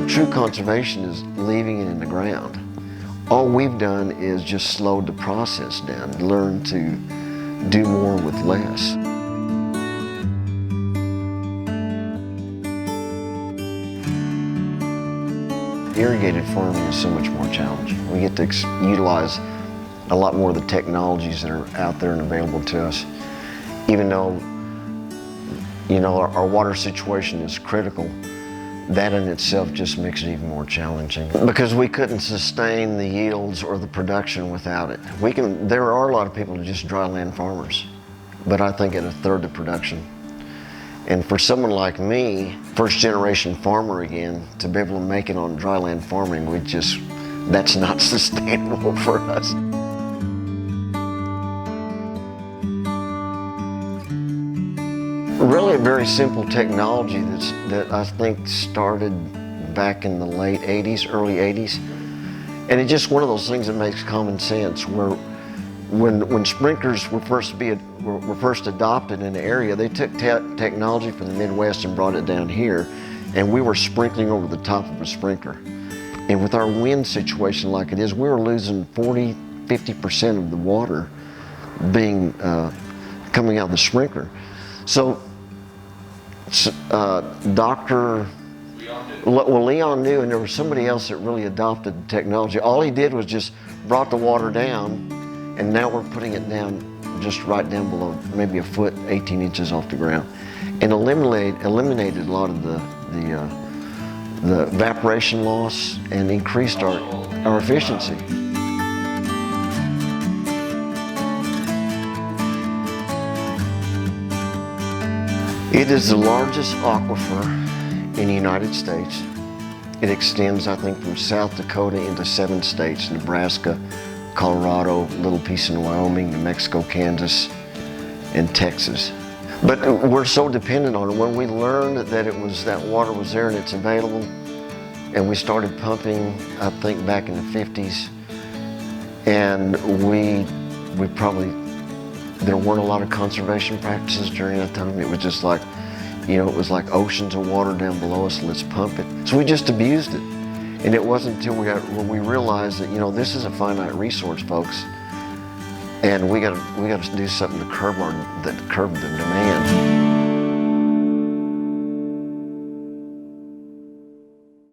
True conservation is leaving it in the ground. All we've done is just slowed the process down, learn to do more with less. Irrigated farming is so much more challenging. We get to utilize a lot more of the technologies that are out there and available to us. Even though, our water situation is critical, that in itself just makes it even more challenging. Because we couldn't sustain the yields or the production without it. There are a lot of people who are just dry land farmers, but I think at a third the production. And for someone like me, first generation farmer again, to be able to make it on dry land farming, that's not sustainable for us. Really a very simple technology that I think started back in the late 80s, early 80s. And it's just one of those things that makes common sense, where when sprinklers were first adopted in the area, they took technology from the Midwest and brought it down here, and we were sprinkling over the top of a sprinkler. And with our wind situation like it is, we were losing 50% of the water coming out of the sprinkler. So Leon knew, and there was somebody else that really adopted the technology. All he did was just brought the water down, and now we're putting it down just right down below, maybe a foot, 18 inches off the ground, and eliminated a lot of the evaporation loss and increased our efficiency. It is the largest aquifer in the United States. It extends, I think, from South Dakota into 7 states: Nebraska, Colorado, a little piece in Wyoming, New Mexico, Kansas, and Texas. But we're so dependent on it. When we learned that water was there and it's available, and we started pumping, I think back in the 50s, and there weren't a lot of conservation practices during that time. It was just like, it was like oceans of water down below us, let's pump it. So we just abused it. And it wasn't until we realized that, this is a finite resource, folks, and we got to do something to curb the demand.